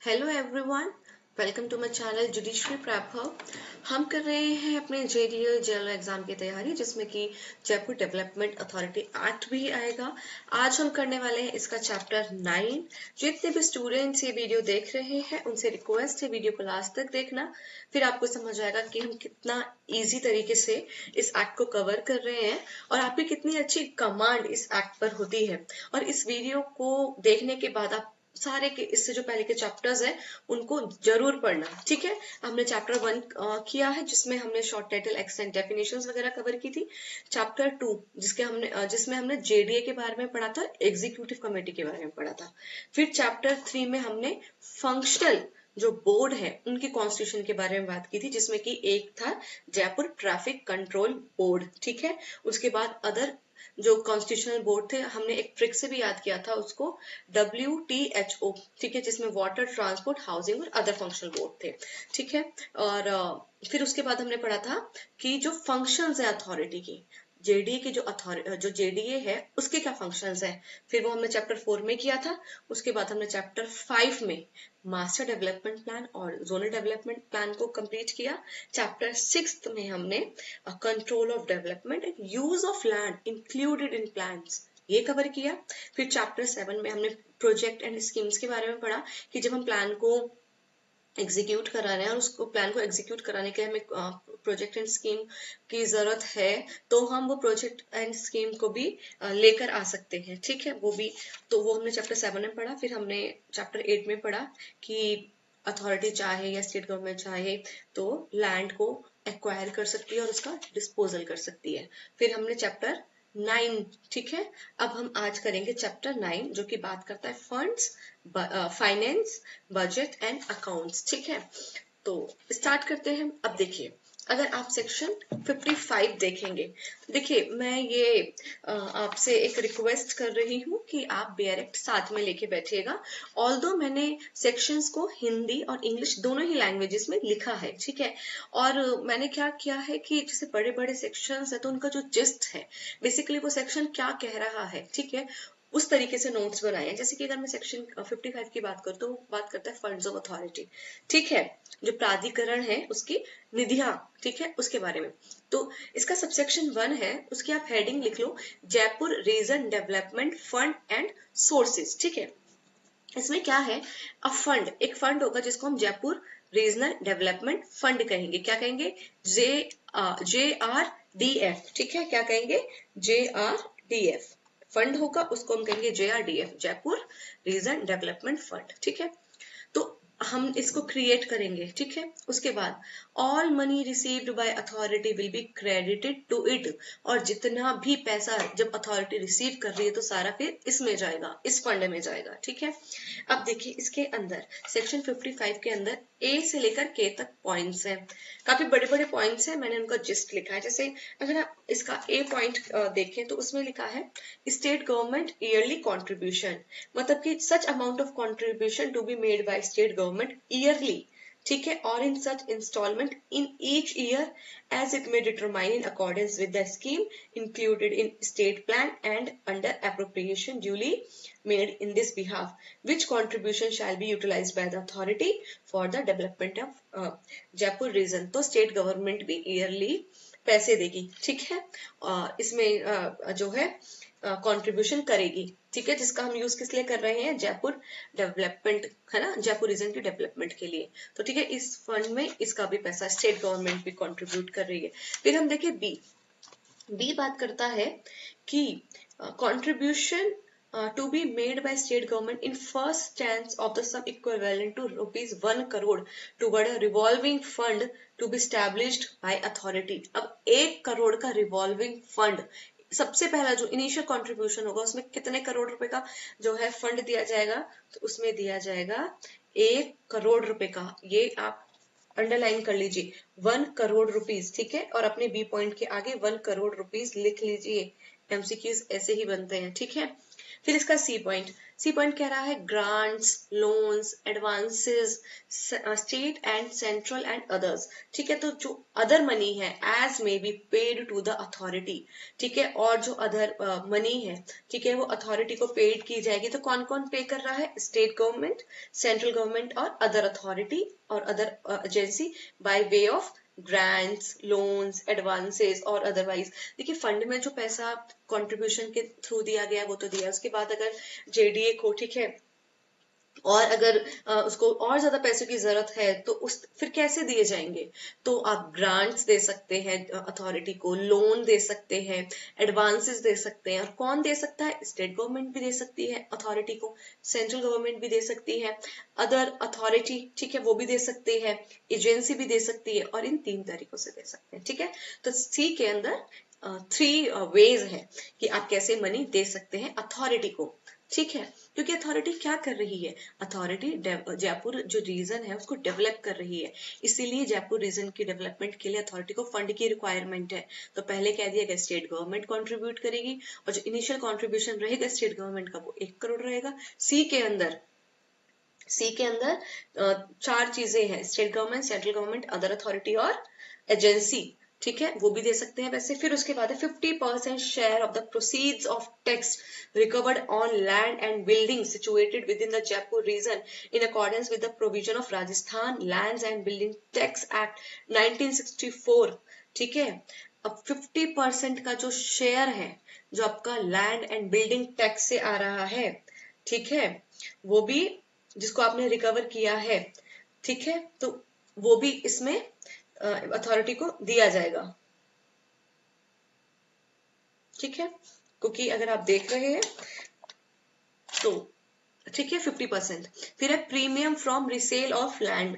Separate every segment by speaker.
Speaker 1: Hello everyone, welcome to my channel judiciary prep hub. हम कर रहे हैं अपने जेडीएल जनरल एग्जाम की तैयारी, जिसमें कि जयपुर डेवलपमेंट अथॉरिटी एक्ट भी आएगा। आज हम करने वाले हैं इसका चैप्टर 9। जितने भी स्टूडेंट्स ये वीडियो देख रहे हैं उनसे रिक्वेस्ट है वीडियो को लास्ट तक देखना, फिर आपको समझ आएगा कि हम कितना इजी तरीके से इस एक्ट को कवर कर रहे हैं और आपकी कितनी अच्छी कमांड इस एक्ट पर होती है। और इस वीडियो को देखने के बाद आप सारे के इससे जो पहले के चैप्टर्स हैं उनको जरूर पढ़ना, ठीक है। हमने चैप्टर 1 किया है, जिसमें हमने शॉर्ट टाइटल, एक्सटेंट, डेफिनेशंस वगैरह कवर की थी। चैप्टर 2 जिसमें हमने जेडीए के बारे में पढ़ा था, एग्जीक्यूटिव कमेटी के बारे में पढ़ा था। फिर चैप्टर 3 में हमने फंक्शनल जो बोर्ड है उनकी कॉन्स्टिट्यूशन के बारे में बात की थी, जिसमें कि एक था जयपुर ट्रैफिक कंट्रोल बोर्ड, ठीक है। उसके बाद अदर जो कॉन्स्टिट्यूशनल बोर्ड थे, हमने एक ट्रिक से भी याद किया था उसको, WTHO, ठीक है, जिसमें वाटर, ट्रांसपोर्ट, हाउसिंग और अदर फंक्शनल बोर्ड थे, ठीक है। और फिर उसके बाद हमने पढ़ा था कि जो फंक्शंस है अथॉरिटी की, जेडीए की जो जेडीए है उसके क्या फंक्शंस हैं, फिर वो हमने चैप्टर 4 में किया था। उसके बाद हमने चैप्टर 5 में मास्टर डेवलपमेंट प्लान और जोनल डेवलपमेंट प्लान को कंप्लीट किया। चैप्टर 6 में हमने control of development and use of land included in plans ये कवर किया। फिर चैप्टर 7 में हमने प्रोजेक्ट एंड स्कीम्स के बारे में पढ़ा कि जब हम प्लान को एग्जीक्यूट करा रहे हैं और उसको प्लान को एग्जीक्यूट कराने के लिए हमें प्रोजेक्ट एंड स्कीम की जरूरत है, तो हम वो प्रोजेक्ट एंड स्कीम को भी लेकर आ सकते हैं, ठीक है। वो हमने चैप्टर 7 में पढ़ा। फिर हमने चैप्टर 8 में पढ़ा कि अथॉरिटी चाहे या स्टेट गवर्नमेंट चाहे तो लैंड को एक्वायर कर सकती है और उसका डिस्पोजल कर सकती है। फिर हमने चैप्टर 9, ठीक है। अब हम आज करेंगे चैप्टर 9, जो कि बात करता है funds, finance, budget and accounts, ठीक है। तो स्टार्ट करते हैं। अब देखिए, अगर आप सेक्शन 55 देखेंगे, देखिए मैं ये आपसे एक रिक्वेस्ट कर रही हूँ कि आप डायरेक्ट साथ में लेके बैठिएगा। ऑल्दो मैंने सेक्शंस को हिंदी और इंग्लिश दोनों ही लैंग्वेजेस में लिखा है, ठीक है। और मैंने क्या किया है कि जैसे बड़े बड़े सेक्शंस है तो उनका जो जिस्ट है, बेसिकली वो सेक्शन क्या कह रहा है, ठीक है, उस तरीके से नोट्स बनाए हैं। जैसे कि अगर मैं सेक्शन 55 की बात करूँ तो बात करता है फंड्स ऑफ अथॉरिटी, ठीक है, जो प्राधिकरण है उसकी निधियां, ठीक है, उसके बारे में। तो इसका सबसेक्शन 1 है, उसकी आप हेडिंग लिख लो, Jaipur region development fund and sources, ठीक है। इसमें क्या है, एक फंड होगा जिसको हम जयपुर रीजनल डेवलपमेंट फंड कहेंगे। क्या कहेंगे? JRDF, ठीक है। क्या कहेंगे? JRDF फंड होगा, उसको हम कहेंगे JRDF, Jaipur region development fund, ठीक है। तो हम इसको क्रिएट करेंगे, ठीक है। उसके बाद all money received by authority will be credited to it, और जितना भी पैसा जब अथॉरिटी रिसीव कर रही है तो सारा फिर इसमें जाएगा, इस फंड में जाएगा, ठीक है। अब देखिए इसके अंदर सेक्शन 55 के अंदर ए से लेकर के तक पॉइंट्स हैं, काफी बड़े बड़े पॉइंट्स हैं, मैंने उनका जिस्ट लिखा है। जैसे अगर आप इसका ए पॉइंट देखें तो उसमें लिखा है स्टेट गवर्नमेंट ईयरली कॉन्ट्रीब्यूशन, मतलब कि such amount of contribution to be made by state government yearly, ठीक है, और in such instalment in each year as it may determine in accordance with the scheme included in state plan and under appropriation duly made in this behalf, which contribution shall be utilized by the authority for the development of Jaipur region। तो state government भी yearly पैसे देगी, ठीक है, इसमें जो है contribution करेगी, ठीक है, जिसका हम यूज किस लिए कर रहे हैं, जयपुर डेवलपमेंट, है ना, जयपुर रीजन की डेवलपमेंट के लिए। तो ठीक है, इस फंड में इसका भी पैसा स्टेट गवर्नमेंट भी कंट्रीब्यूट कर रही है। फिर हम देखें बी बात करता है कि contribution to be made by state government in first tranche of the sum equivalent to rupees 1 crore toward a revolving fund to be established by authority। अब 1 करोड़ का रिवॉल्विंग फंड, सबसे पहला जो इनिशियल कंट्रीब्यूशन होगा उसमें कितने करोड़ रुपए का जो है फंड दिया जाएगा, तो उसमें दिया जाएगा 1 करोड़ रुपए का। ये आप अंडरलाइन कर लीजिए, 1 करोड़ रुपीज, ठीक है, और अपने बी पॉइंट के आगे 1 करोड़ रुपीज लिख लीजिए, एमसीक्यूज ऐसे ही बनते हैं, ठीक है। फिर इसका सी पॉइंट कह रहा है grants, loans, advances, state and central and others. ठीक है, तो जो अदर मनी है as may be paid to the authority. ठीक है, और जो अदर मनी है, ठीक है, वो अथॉरिटी को पेड की जाएगी। तो कौन कौन पे कर रहा है? स्टेट गवर्नमेंट, सेंट्रल गवर्नमेंट और अदर अथॉरिटी और other agency by way of grants, loans, advances और अदरवाइज। देखिए फंड में जो पैसा कंट्रीब्यूशन के थ्रू दिया गया वो तो दिया, उसके बाद अगर जेडीए को, ठीक है, और अगर उसको और ज्यादा पैसों की जरूरत है तो उस फिर कैसे दिए जाएंगे? तो आप ग्रांट्स दे सकते हैं अथॉरिटी को, लोन दे सकते हैं, एडवांसेस दे सकते हैं। और कौन दे सकता है? स्टेट गवर्नमेंट भी दे सकती है अथॉरिटी को, सेंट्रल गवर्नमेंट भी दे सकती है, अदर अथॉरिटी, ठीक है, वो भी दे सकती है, एजेंसी भी दे सकती है, और इन 3 तरीकों से दे सकते हैं। ठीक है, तो सी के अंदर 3 वेज है कि आप कैसे मनी दे सकते हैं अथॉरिटी को। ठीक है, क्योंकि अथॉरिटी क्या कर रही है? अथॉरिटी जयपुर जो रीजन है उसको डेवलप कर रही है, इसीलिए जयपुर रीजन की डेवलपमेंट के लिए अथॉरिटी को फंड की रिक्वायरमेंट है। तो पहले कह दिया गया स्टेट गवर्नमेंट कंट्रीब्यूट करेगी, और जो इनिशियल कंट्रीब्यूशन रहेगा स्टेट गवर्नमेंट का वो 1 करोड़ रहेगा। सी के अंदर 4 चीजें हैं, state government, central government, other authority और एजेंसी। ठीक है, वो भी दे सकते हैं वैसे। फिर उसके बाद है 50% share of the proceeds of tax recovered on land and building situated within the Jaipur region in accordance with the provision of Rajasthan lands and building tax act 1964। ठीक है, अब 50% का जो शेयर है जो आपका लैंड एंड बिल्डिंग टैक्स से आ रहा है, ठीक है, वो भी जिसको आपने रिकवर किया है, ठीक है, तो वो भी इसमें अथॉरिटी को दिया जाएगा। ठीक है, क्योंकि अगर आप देख रहे हैं तो ठीक है 50%। फिर है premium from resale of land,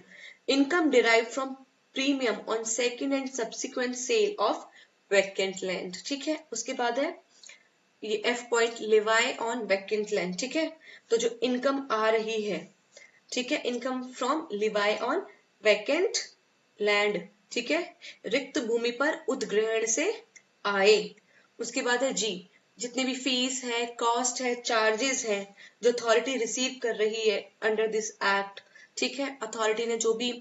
Speaker 1: income derive from premium on second and subsequent sale of vacant land. ठीक है, उसके बाद है ये F point levy on vacant land. ठीक है, तो जो इनकम आ रही है, ठीक है, income from Levi on vacant land, ठीक है, रिक्त भूमि पर उद्ग्रहण से आए। उसके बाद है जी, जितनी भी फीस है, कॉस्ट है, चार्जेस है जो अथॉरिटी रिसीव कर रही है अंडर दिस एक्ट। ठीक है, अथॉरिटी ने जो भी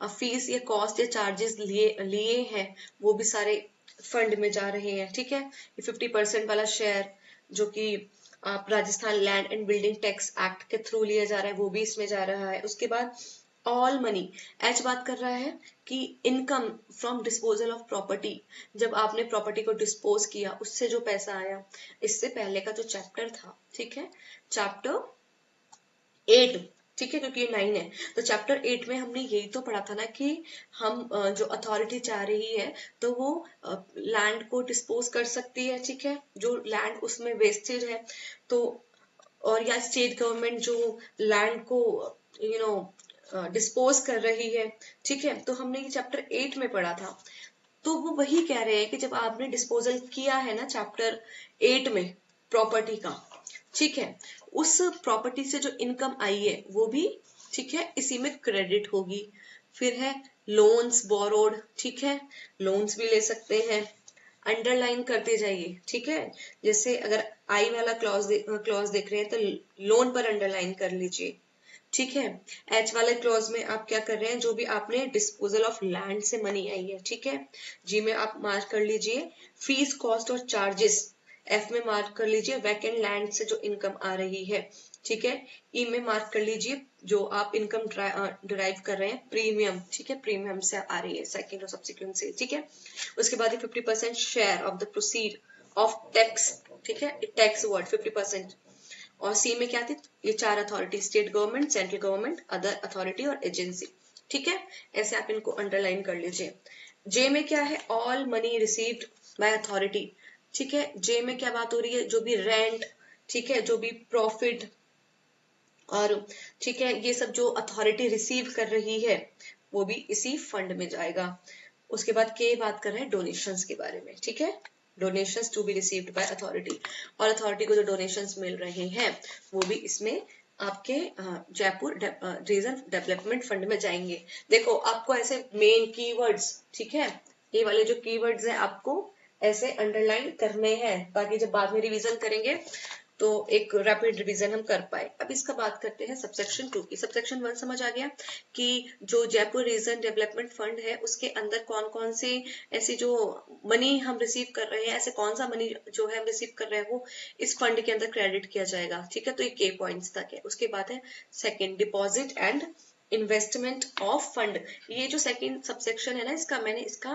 Speaker 1: फीस या कॉस्ट या चार्जेस लिए हैं वो भी सारे फंड में जा रहे हैं। ठीक है, ये 50% वाला शेयर जो कि आप Rajasthan land and building tax act के थ्रू लिया जा रहा है वो भी इसमें जा रहा है। उसके बाद ऑल मनी, एच बात कर रहा है कि income from disposal of property, जब आपने प्रॉपर्टी को डिस्पोज किया उससे जो पैसा आया। इससे पहले का जो चैप्टर था, ठीक है, चैप्टर 8, ठीक है, क्योंकि ये 9 है, तो चैप्टर 8 में हमने यही तो पढ़ा था ना कि हम जो अथॉरिटी चाह रही है तो वो लैंड को डिस्पोज कर सकती है। ठीक है, जो लैंड उसमें वेस्टेड है तो, और या स्टेट गवर्नमेंट जो लैंड को डिस्पोज कर रही है। ठीक है, तो हमने ये चैप्टर 8 में पढ़ा था। तो वो वही कह रहे हैं कि जब आपने डिस्पोजल किया है ना चैप्टर 8 में प्रॉपर्टी का, ठीक है, उस प्रॉपर्टी से जो इनकम आई है वो भी, ठीक है, इसी में क्रेडिट होगी। फिर है लोन्स बोरोड, ठीक है, लोन्स भी ले सकते हैं, अंडरलाइन करते जाइए। ठीक है, जैसे अगर आई वाला क्लॉज देख रहे हैं तो लोन पर अंडरलाइन कर लीजिए। ठीक है, एच वाले क्लॉज में आप क्या कर रहे हैं, जो भी आपने डिस्पोजल ऑफ लैंड से मनी आई है। ठीक है, जी में आप मार्क कर लीजिए फीस, कॉस्ट और चार्जेस। एफ में मार्क कर लीजिए वैकेंट लैंड से जो इनकम आ रही है। ठीक है, ई में मार्क कर लीजिए जो आप इनकम डिराइव कर रहे हैं प्रीमियम। ठीक है, प्रीमियम से आ रही है सेकेंड और सब्सिक्वेंट से। ठीक है, उसके बाद 50% share of the proceed of tax. ठीक है, टैक्स वर्ड 50%। और सी में क्या थी, ये 4 authority, state government, central government, other authority और एजेंसी। ठीक है, ऐसे आप इनको अंडरलाइन कर लीजिए। जे में क्या है, all money received by authority. ठीक है, जे में क्या बात हो रही है, जो भी रेंट, ठीक है, जो भी प्रॉफिट और, ठीक है, ये सब जो अथॉरिटी रिसीव कर रही है वो भी इसी फंड में जाएगा। उसके बाद के बात कर रहे हैं डोनेशंस के बारे में। ठीक है, donations to be received by authority, और अथॉरिटी को जो डोनेशंस मिल रहे हैं वो भी इसमें आपके जयपुर रीजन डेवलपमेंट फंड में जाएंगे। देखो आपको ऐसे मेन कीवर्ड्स, ठीक है, ये वाले जो कीवर्ड्स हैं आपको ऐसे अंडरलाइन करने हैं ताकि जब बाद में रिवीजन करेंगे तो एक रैपिड रिवीजन हम कर पाए। अब इसका बात करते हैं सबसेक्शन 2 की। सबसेक्शन 1 समझ आ गया कि जो जयपुर रीजन डेवलपमेंट फंड है उसके अंदर कौन कौन से ऐसी जो मनी हम रिसीव कर रहे हैं, ऐसे कौन सा मनी जो है हम रिसीव कर रहे हैं वो इस फंड के अंदर क्रेडिट किया जाएगा। ठीक है, तो ये के पॉइंट्स तक है। उसके बाद है second deposit and investment of fund. ये जो सेकंड सबसेक्शन है ना, इसका मैंने इसका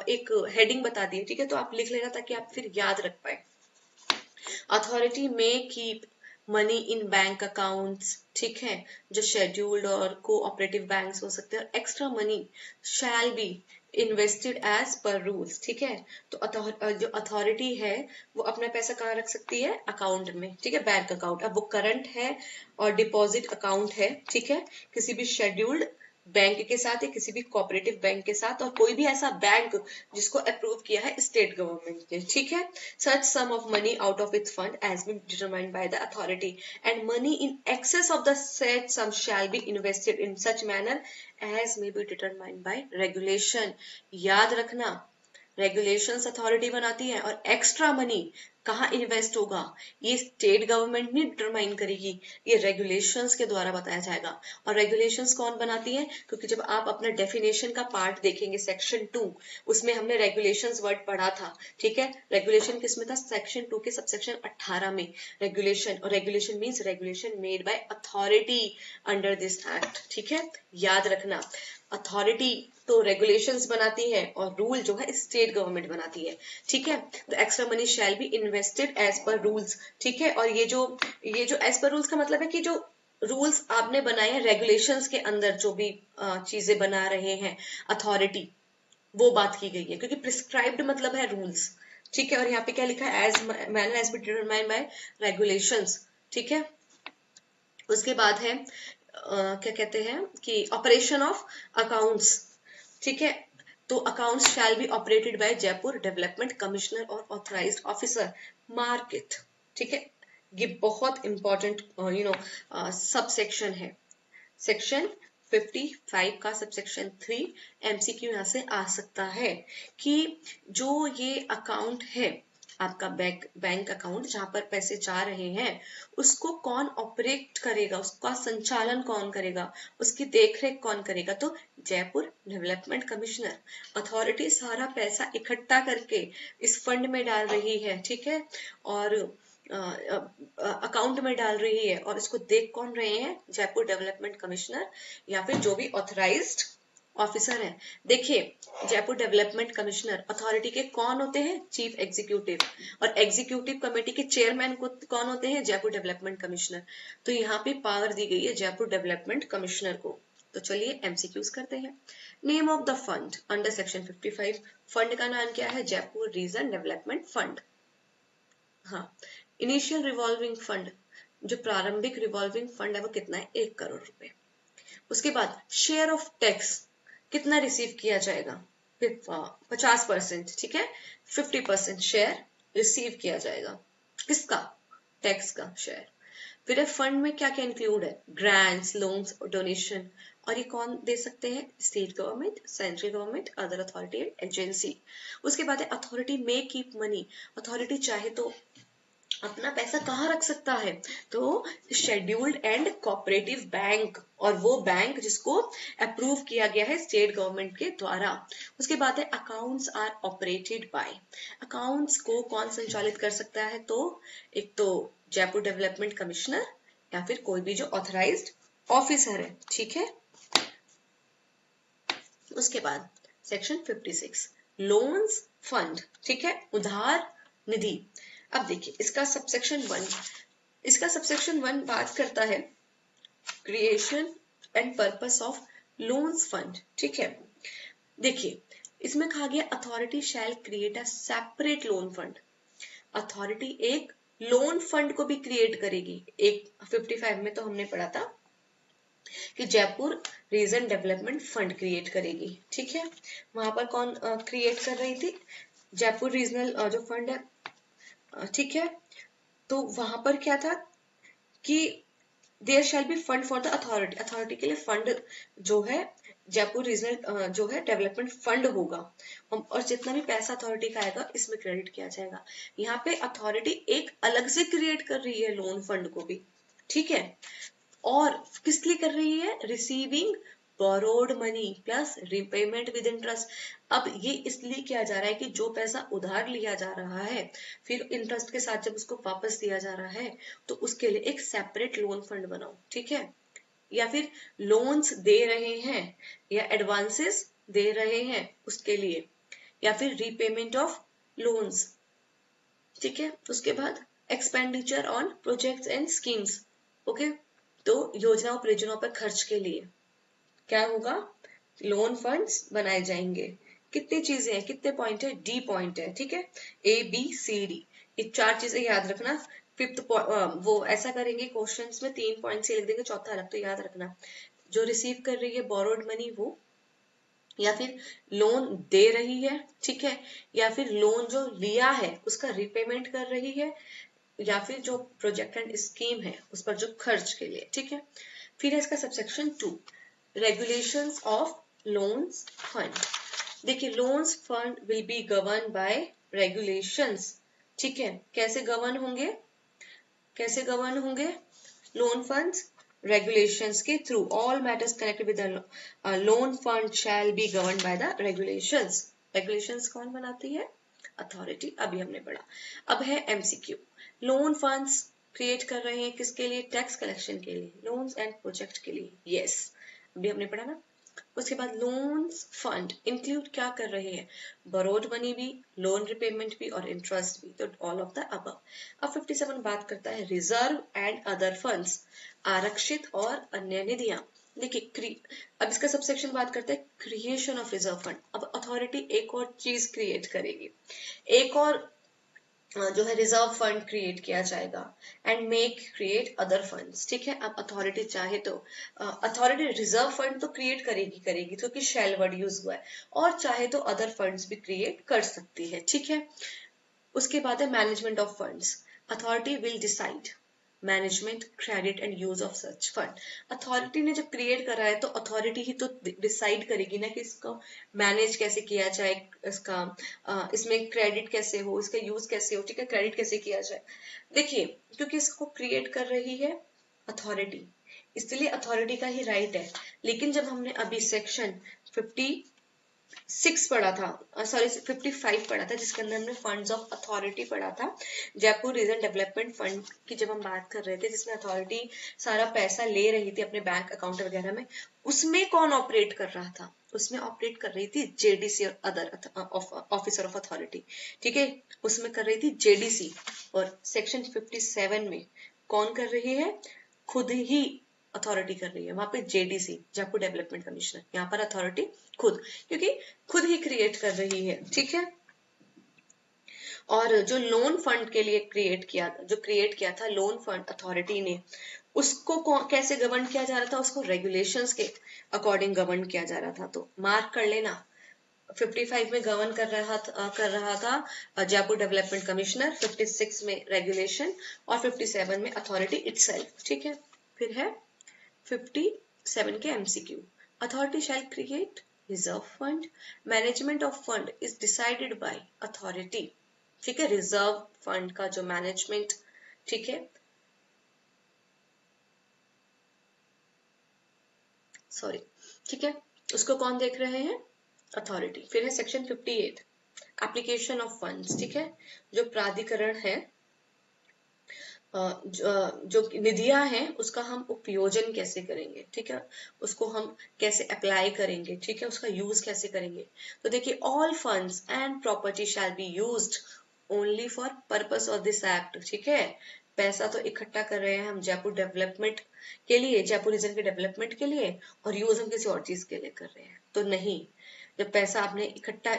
Speaker 1: एक हेडिंग बता दी है। ठीक है, तो आप लिख लेना ताकि आप फिर याद रख पाए। अथॉरिटी में keep money in bank accounts, ठीक है, जो शेड्यूल्ड और कोऑपरेटिव बैंक्स हो सकते हैं। और extra money shall be invested as per rules. ठीक है, तो जो अथॉरिटी है वो अपना पैसा कहाँ रख सकती है? अकाउंट में। ठीक है, बैंक अकाउंट। अब वो करंट है और डिपॉजिट अकाउंट है। ठीक है, किसी भी शेड्यूल्ड बैंक के साथ या किसी भी कोऑपरेटिव बैंक के साथ, और कोई भी ऐसा बैंक जिसको अप्रूव किया है स्टेट गवर्नमेंट ने। ठीक है, such sum of money out of its fund has been determined by the authority, and money in excess of the said sum shall be invested in such manner as may be determined by regulation। याद रखना, regulations authority बनाती है और extra money कहाँ invest होगा ये state government नहीं determine करेगी, ये रेगुलेशंस के द्वारा बताया जाएगा। और रेगुलेशंस कौन बनाती है? क्योंकि जब आप अपना डेफिनेशन का पार्ट देखेंगे सेक्शन 2, उसमें हमने रेगुलेशंस वर्ड पढ़ा था। ठीक है, रेगुलेशन किसमें था? सेक्शन 2 के सबसेक्शन 18 में रेगुलेशन। और regulation means regulation made by authority under this act. ठीक है, याद रखना, अथॉरिटी तो रेगुलेशंस बनाती है और रूल जो है स्टेट गवर्नमेंट बनाती है। ठीक है, तो extra money shall be invested as per rules. ठीक है, और ये जो एज पर रूल्स का मतलब है कि जो रूल्स आपने बनाए हैं रेगुलेशंस के अंदर, जो भी चीजें बना रहे हैं अथॉरिटी, वो बात की गई है। क्योंकि प्रिस्क्राइब्ड मतलब है रूल्स। ठीक है, और यहाँ पे क्या लिखा है? As manner as be determined by regulations. ठीक है, उसके बाद है क्या कहते हैं कि ऑपरेशन ऑफ अकाउंट्स। ठीक है, तो accounts shall be operated by Jaipur development commissioner और ऑथराइज्ड ऑफिसर मार्केट। ठीक है, ये बहुत इंपॉर्टेंट सब सेक्शन है। सेक्शन 55 का सबसेक्शन 3 एमसीक्यू यहाँ से आ सकता है कि जो ये अकाउंट है आपका बैंक अकाउंट जहां पर पैसे जा रहे हैं, उसको कौन ऑपरेट करेगा, उसका संचालन कौन करेगा, उसकी देखरेख कौन करेगा? तो जयपुर डेवलपमेंट कमिश्नर। अथॉरिटी सारा पैसा इकट्ठा करके इस फंड में डाल रही है। ठीक है, और अकाउंट में डाल रही है, और इसको देख कौन रहे हैं? जयपुर डेवलपमेंट कमिश्नर या फिर जो भी ऑथराइज्ड ऑफिसर है। देखिए, जयपुर डेवलपमेंट कमिश्नर अथॉरिटी के कौन होते हैं? Chief executive. और एग्जीक्यूटिव कमेटी के चेयरमैन को कौन होते हैं? Jaipur development commissioner. तो यहाँ पे पावर दी गई है जयपुर डेवलपमेंट कमिश्नर को। तो चलिए एमसीक्यूज करते हैं। Name of the fund under section 55। Fund का नाम क्या है? Jaipur region development fund. हाँ, इनिशियल रिवॉल्विंग फंड, जो प्रारंभिक रिवॉल्विंग फंड है वो कितना है? 1 करोड़ रुपए। उसके बाद शेयर ऑफ टैक्स कितना रिसीव किया जाएगा? 50%। ठीक है, 50% शेयर रिसीव किया जाएगा। किसका? टैक्स का शेयर। फिर फंड में क्या क्या इंक्लूड है? Grants, loans, donation. और ये कौन दे सकते हैं? State government, central government, other authority and agency. उसके बाद है अथॉरिटी मे कीप मनी। अथॉरिटी चाहे तो अपना पैसा कहाँ रख सकता है? तो शेड्यूल्ड एंड कोऑपरेटिव बैंक, और वो बैंक जिसको अप्रूव किया गया है स्टेट गवर्नमेंट के द्वारा। उसके बाद है accounts are operated by. Accounts को कौन संचालित कर सकता है? तो एक तो जयपुर डेवलपमेंट कमिश्नर या फिर कोई भी जो ऑथराइज्ड ऑफिसर है। ठीक है, उसके बाद सेक्शन 56 लोन्स फंड। ठीक है, उधार निधि। अब देखिए इसका सबसेक्शन 1 बात करता है creation and purpose of loans fund. ठीक है, देखिए इसमें कहा गया authority shell create a separate loan fund. Authority एक लोन फंड को भी क्रिएट करेगी। एक 55 में तो हमने पढ़ा था कि Jaipur region development fund create करेगी। ठीक है, वहां पर कौन क्रिएट कर रही थी? जयपुर रीजनल जो फंड है। ठीक है, तो वहां पर क्या था कि there shall be fund for the authority, authority के लिए फंड जो है जयपुर रीजनल जो है डेवलपमेंट फंड होगा, और जितना भी पैसा अथॉरिटी का आएगा इसमें क्रेडिट किया जाएगा। यहाँ पे अथॉरिटी एक अलग से क्रिएट कर रही है लोन फंड को भी, ठीक है, और किस लिए कर रही है, receiving borrowed money plus repayment with interest. अब ये इसलिए किया जा रहा है कि जो पैसा उधार लिया जा रहा है फिर इंटरेस्ट के साथ जब उसको वापस दिया जा रहा है तो उसके लिए एक सेपरेट लोन फंड बनाओ, ठीक है, या फिर लोन्स दे रहे हैं या एडवांसेस दे रहे हैं उसके लिए, या फिर रीपेमेंट ऑफ लोन्स, ठीक है। उसके बाद expenditure on projects and schemes, okay, तो योजनाओं परियोजनाओं पर खर्च के लिए क्या होगा, लोन फंड्स बनाए जाएंगे। कितनी चीजें हैं, कितने पॉइंट है, डी पॉइंट है, ठीक है, ए बी सी डी, ये 4 चीजें याद रखना। फिफ्थ वो ऐसा करेंगे क्वेश्चंस में 3 पॉइंट से लिख देंगे, चौथा अलग तो याद रखना, जो रिसीव कर रही है बोरोड मनी वो, या फिर लोन दे रही है, ठीक है, या फिर लोन जो लिया है उसका रिपेमेंट कर रही है, या फिर जो प्रोजेक्ट एंड स्कीम है उस पर जो खर्च के लिए, ठीक है। फिर है इसका subsection 2, regulations of loans fund. देखिए loans fund will be govern by regulations, ठीक है, कैसे गवर्न होंगे, कैसे गवर्न होंगे लोन फंड्स, regulations के through, all matters connected with the loan fund shall be governed by the regulations। regulations कौन बनाती है, अथॉरिटी, अभी हमने पढ़ा। अब है एमसीक्यू, लोन फंड्स क्रिएट कर रहे हैं किसके लिए, टैक्स कलेक्शन के लिए, लोन्स एंड प्रोजेक्ट के लिए, यस, अभी हमने पढ़ा ना। उसके बाद लोन्स फंड इंक्लूड क्या कर रहे हैं, बोरोड मनी भी, लोन रिपेमेंट भी और इंटरेस्ट भी, तो ऑल ऑफ द अबव। अब 57 बात करता है रिजर्व एंड अदर फंड्स, आरक्षित और अन्य निधियां। देखिए अब इसका सबसेक्शन बात करते हैं क्रिएशन ऑफ रिजर्व फंड। अब अथॉरिटी एक और चीज क्रिएट करेगी, एक और जो है रिजर्व फंड क्रिएट किया जाएगा, and make create other funds, ठीक है। अब अथॉरिटी चाहे तो अथॉरिटी रिजर्व फंड तो क्रिएट करेगी करेगी क्योंकि शैल वर्ड यूज हुआ है, और चाहे तो अदर फंड्स भी क्रिएट कर सकती है, ठीक है। उसके बाद है management of funds, authority will decide management credit and use of such fund. Authority ने जब क्रिएट करा है तो अथॉरिटी ही तो डिसाइड करेगी ना कि इसको मैनेज कैसे किया जाए, इसका इसमें क्रेडिट कैसे हो, इसका यूज कैसे हो, ठीक है, क्रेडिट कैसे किया जाए। देखिए क्योंकि इसको क्रिएट कर रही है अथॉरिटी, इसलिए अथॉरिटी का ही राइट है। लेकिन जब हमने अभी सेक्शन 56 पढ़ा था, सॉरी 55 पढ़ा था, जिसके अंदर हमने फंड्स ऑफ अथॉरिटी पढ़ा था, जयपुर रीजन डेवलपमेंट फंड की जब हम बात कर रहे थे, जिसमें अथॉरिटी सारा पैसा ले रही थी अपने बैंक अकाउंट वगैरह में, उसमें कौन ऑपरेट कर रहा था, उसमें ऑपरेट कर रही थी जेडीसी और अदर ऑफिसर ऑफ अथॉरिटी, ठीक है, उसमें कर रही थी जेडीसी। और सेक्शन 57 में कौन कर रही है, खुद ही अथॉरिटी कर रही है, वहां पे जेडीसी जयपुर डेवलपमेंट कमिश्नर, यहाँ पर अथॉरिटी खुद, क्योंकि खुद ही क्रिएट कर रही है, ठीक है। और जो लोन फंड के लिए क्रिएट किया था लोन फंड अथॉरिटी ने, उसको कैसे गवर्न किया जा रहा था, उसको रेगुलेशंस के अकॉर्डिंग गवर्न किया जा रहा था। तो मार्क कर लेना 55 में गवर्न कर रहा था जयपुर डेवलपमेंट कमिश्नर, 56 में रेगुलेशन और 57 में अथॉरिटी इटसेल्फ, ठीक है। फिर है 57 के MCQ, authority shell create reserve fund, management of fund is decided by authority, ठीक है, रिजर्व फंड का जो मैनेजमेंट, ठीक है, सॉरी, ठीक है, उसको कौन देख रहे हैं, अथॉरिटी। फिर है सेक्शन 58 एप्लीकेशन ऑफ फंड्स, ठीक है, जो प्राधिकरण है, जो निधियां हैं उसका हम उपयोजन कैसे करेंगे, ठीक है, उसको हम कैसे अप्लाई करेंगे, ठीक है, उसका यूज कैसे करेंगे। तो देखिए all funds and property shell be used only for purpose of this act, ठीक है। पैसा तो इकट्ठा कर रहे हैं हम जयपुर डेवलपमेंट के लिए, जयपुर रीजन के डेवलपमेंट के लिए, और यूज हम किसी और चीज के लिए कर रहे हैं, तो नहीं। जब पैसा आपने इकट्ठा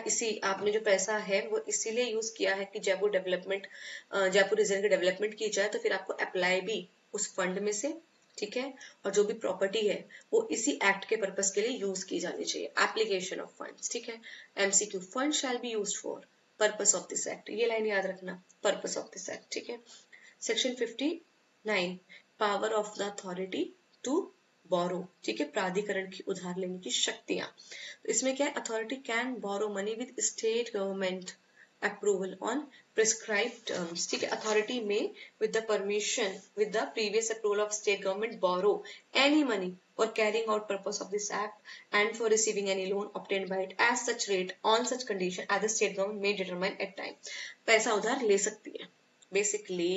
Speaker 1: आपने जो पैसा है वो इसीलिए यूज किया है कि जयपुर रीजन की डेवलपमेंट की जाए, तो फिर आपको अप्लाई भी उस फंड में से, ठीक है, और जो भी प्रॉपर्टी है वो इसी एक्ट के पर्पस के लिए यूज की जानी चाहिए, एप्लीकेशन ऑफ फंड्स, ठीक है। MCQ, fund shall be used for purpose of this act, ये लाइन याद रखना, पर्पस ऑफ दिस एक्ट, ठीक है। Section 59 power of the authority to borrow, ठीक है, प्राधिकरण की उधार लेने की शक्तियां। तो इसमें क्या है, authority can borrow money with state government approval on prescribed terms, ठीक है, अथॉरिटी में with the permission, with the previous approval of state government, borrow any money for carrying out purpose of this act and for receiving any loan obtained by it as such rate on such condition as the state government may determine at time। पैसा उधार ले सकती है। Basically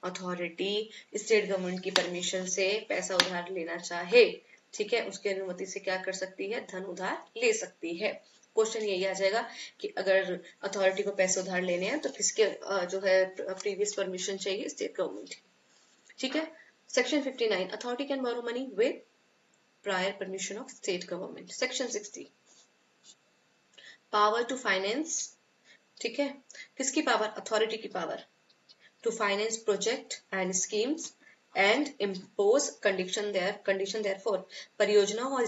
Speaker 1: authority state government की permission से पैसा उधार लेना चाहे, ठीक है, उसकी अनुमति से क्या कर सकती है, धन उधार ले सकती है। क्वेश्चन यही आ जाएगा कि अगर अथॉरिटी को पैसे उधार लेने हैं तो किसके जो है प्रीवियस परमिशन चाहिए, स्टेट गवर्नमेंट की, ठीक है। Section 59 authority can borrow money with prior permission of state government. Section 60 power to finance, ठीक है, किसकी पावर, अथॉरिटी की power to finance project and schemes and impose condition therefor, परियोजनाओं और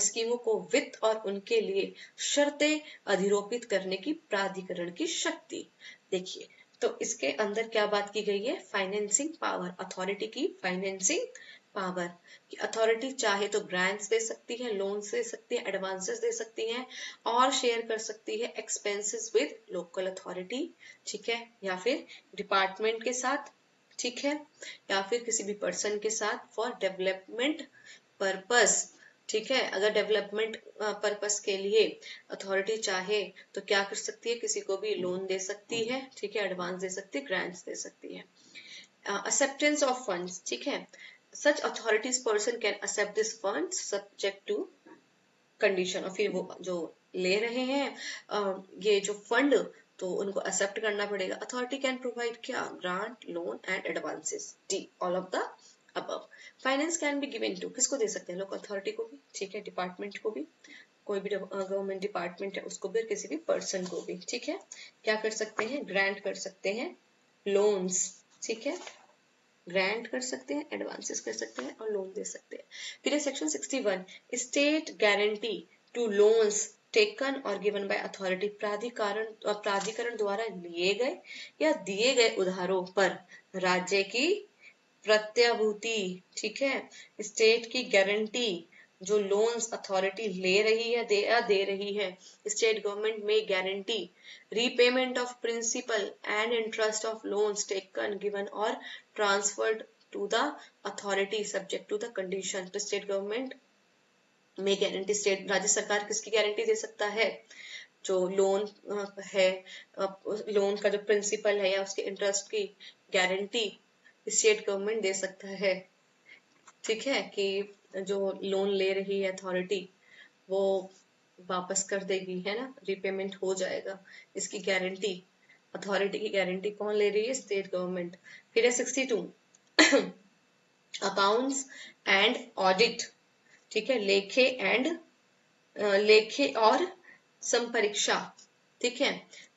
Speaker 1: स्कीमों को वित्त और उनके लिए शर्तें अधिरोपित करने की प्राधिकरण की शक्ति। देखिए तो इसके अंदर क्या बात की गई है, फाइनेंसिंग पावर, अथॉरिटी की फाइनेंसिंग पावर, कि अथॉरिटी चाहे तो ग्रांट्स दे सकती है, लोन्स दे सकती है, एडवांसेस दे सकती है और शेयर कर सकती है एक्सपेंसेस विद लोकल अथॉरिटी, ठीक है, या फिर डिपार्टमेंट के साथ, ठीक है, या फिर किसी भी पर्सन के साथ फॉर डेवलपमेंट पर्पस, ठीक है। अगर डेवलपमेंट पर्पस के लिए अथॉरिटी चाहे तो क्या कर सकती है, किसी को भी लोन दे सकती है, ठीक है, एडवांस दे सकती है, ग्रांट्स दे सकती है। एक्सेप्टेंस ऑफ फंड्स, ठीक है, such authorities person can accept this funds subject to condition, और फिर वो जो ले रहे हैं ये जो फंड, तो उनको एक्सेप्ट करना पड़ेगा। अथॉरिटी कैन प्रोवाइड क्या, grant, loan and advances, D all of the above. Finance can be given to, किसको दे सकते हैं, लोग अथॉरिटी को भी, ठीक है, डिपार्टमेंट को भी, कोई भी गवर्नमेंट डिपार्टमेंट है उसको भी, किसी भी पर्सन को भी, ठीक है, क्या कर सकते हैं, ग्रांट कर सकते हैं, लोन्स, ठीक है, ग्रांट कर सकते हैं, एडवांसेस कर सकते हैं और लोन दे सकते हैं। फिर section 61 state guarantee to loans taken और गिवन बाय अथॉरिटी, प्राधिकरण द्वारा लिए गए या दिए गए उधारों पर राज्य की प्रत्याभूति, ठीक है, स्टेट की गारंटी, जो लोन्स अथॉरिटी ले रही है दे रही है, स्टेट गवर्नमेंट में guarantee repayment of principal and interest of loans taken given और transferred to the authority subject to the condition. तो स्टेट गवर्नमेंट में गारंटी, स्टेट राज्य सरकार किसकी गारंटी दे सकता है, जो लोन है, लोन का जो प्रिंसिपल है या उसके इंटरेस्ट की गारंटी स्टेट गवर्नमेंट दे सकता है, ठीक है, कि जो लोन ले रही है अथॉरिटी वो वापस कर देगी, है ना, रीपेमेंट हो जाएगा, इसकी गारंटी, अथॉरिटी की गारंटी कौन ले रही है, स्टेट गवर्नमेंट। फिर है 62 अकाउंट्स एंड ऑडिट, ठीक है, लेखे और संपरीक्षा, ठीक है,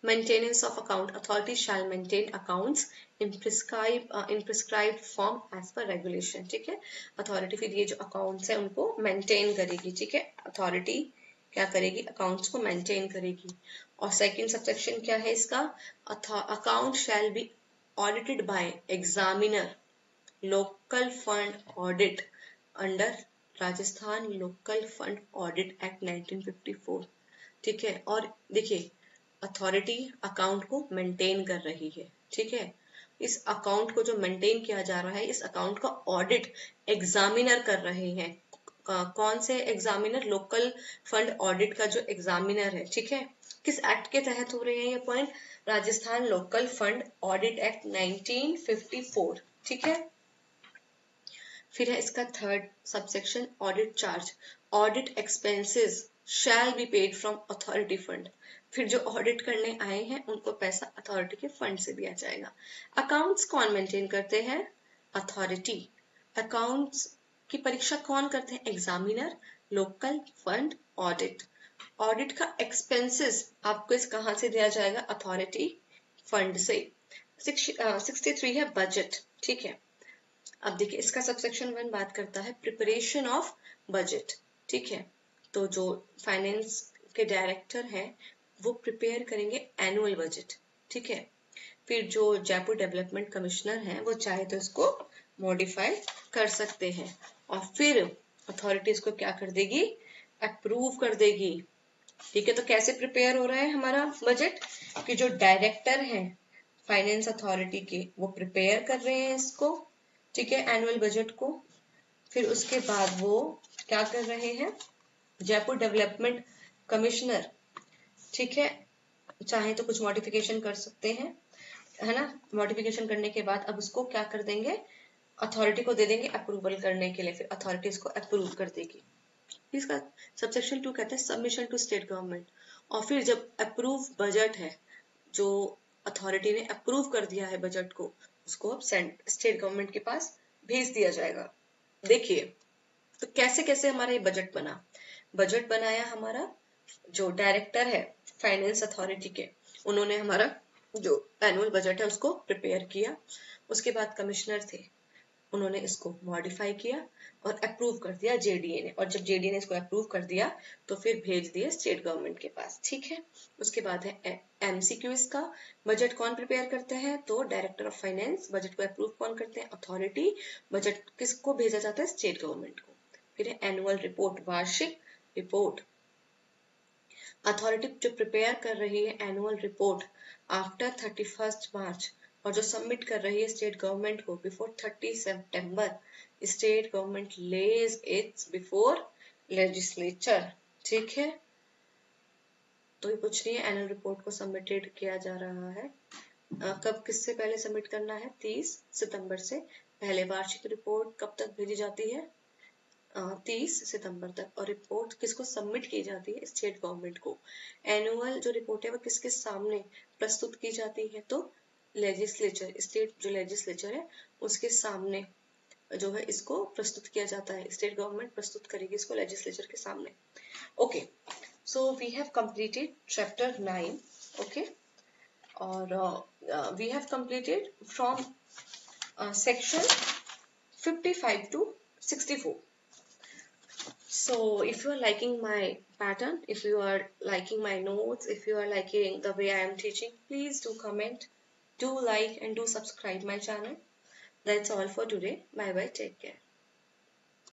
Speaker 1: maintenance of account, authority shall maintain accounts in prescribed form as per regulation, ठीक है, अथॉरिटी फिर ये जो अकाउंट्स है उनको मेंटेन करेगी, ठीक है, अथॉरिटी क्या करेगी, अकाउंट्स को मेंटेन करेगी। और सेकंड सबसेक्शन क्या है इसका, account shall be audited bye examiner local fund audit under Rajasthan local fund audit act 1954, ठीक है। और देखिए अथॉरिटी अकाउंट को मेंटेन कर रही है, ठीक है, इस अकाउंट को जो मेंटेन किया जा रहा है, इस अकाउंट का ऑडिट एग्जामिनर कर रहे हैं। कौन से एग्जामिनर, लोकल फंड ऑडिट का जो एग्जामिनर है, ठीक है, किस एक्ट के तहत हो रहे हैं ये point, Rajasthan local fund audit act 1954, ठीक है। फिर है इसका third subsection audit charge, audit expenses shall be paid from authority fund, फिर जो ऑडिट करने आए हैं उनको पैसा अथॉरिटी के फंड से दिया जाएगा। अकाउंट्स कौन मेंटेन करते हैं, अथॉरिटी। अकाउंट्स की परीक्षा कौन करते हैं, examiner local fund audit. Audit का एक्सपेंसेस आपको इस कहां से दिया जाएगा, अथॉरिटी फंड से। 63 है बजट, ठीक है। अब देखिए इसका सबसेक्शन 1 बात करता है प्रिपरेशन ऑफ बजट, ठीक है, तो जो फाइनेंस के डायरेक्टर हैं वो प्रिपेयर करेंगे एनुअल बजट, ठीक है। फिर जो जयपुर डेवलपमेंट कमिश्नर हैं वो चाहे तो इसको मॉडिफाई कर सकते हैं और फिर अथॉरिटी इसको क्या कर देगी, अप्रूव कर देगी। ठीक है, तो कैसे प्रिपेयर हो रहा है हमारा बजट कि जो डायरेक्टर हैं फाइनेंस अथॉरिटी के वो प्रिपेयर कर रहे हैं इसको, ठीक है, एनुअल बजट को। फिर उसके बाद वो क्या कर रहे हैं, जयपुर डेवलपमेंट कमिश्नर, ठीक है, चाहे तो कुछ मॉडिफिकेशन कर सकते हैं, है ना। मॉडिफिकेशन करने के बाद अब उसको क्या कर देंगे, अथॉरिटी को दे देंगे अप्रूवल करने के लिए, फिर अथॉरिटी इसको अप्रूव कर देगी। इसका सबसेक्शन 2 कहते हैं सबमिशन टू स्टेट गवर्नमेंट। और फिर जब अप्रूव बजट है, जो अथॉरिटी ने अप्रूव कर दिया है बजट को, उसको अब स्टेट गवर्नमेंट के पास भेज दिया जाएगा। देखिए तो कैसे कैसे हमारा ये बजट बना। बजट बनाया हमारा जो डायरेक्टर है फाइनेंस अथॉरिटी के, उन्होंने हमारा जो एनुअल बजट है उसको प्रिपेयर किया। उसके बाद कमिश्नर थे, उन्होंने इसको मॉडिफाई किया और अप्रूव कर दिया जेडीए ने, और जब जेडीए ने इसको अप्रूव कर दिया तो फिर भेज दिया स्टेट गवर्नमेंट के पास। ठीक है, उसके बाद है एमसीक्यू। इसका बजट कौन प्रिपेयर करते हैं, तो डायरेक्टर ऑफ फाइनेंस। बजट को अप्रूव कौन करते हैं, अथॉरिटी। बजट किसको भेजा जाता है, स्टेट गवर्नमेंट को। फिर है एनुअल रिपोर्ट, वार्षिक रिपोर्ट। अथॉरिटी जो प्रिपेयर कर रही है एनुअल रिपोर्ट आफ्टर 31 मार्च, और जो सबमिट कर रही है स्टेट गवर्नमेंट को बिफोर 30 सितंबर, state government lays its before legislature. ठीक है, तो ये कुछ नहीं है, एनुअल रिपोर्ट को सबमिटेड किया जा रहा है। कब, किससे पहले सबमिट करना है, 30 सितंबर से पहले। वार्षिक रिपोर्ट कब तक भेजी जाती है, 30 सितंबर तक। और रिपोर्ट किसको सबमिट की जाती है, स्टेट गवर्नमेंट को। एनुअल जो रिपोर्ट है वो किसके सामने प्रस्तुत की जाती है, तो लेजिस्लेचर, स्टेट जो लेजिस्लेचर है उसके सामने जो है इसको प्रस्तुत किया जाता है। स्टेट गवर्नमेंट प्रस्तुत करेगी इसको लेजिस्लेचर के सामने। Okay, so we have completed chapter 9। Okay, और we have completed from section 55 to 64. So if you are liking my pattern, if you are liking my notes, if you are liking the way I am teaching, please do comment, do like and do subscribe my channel. That's all for today. Bye bye, take care.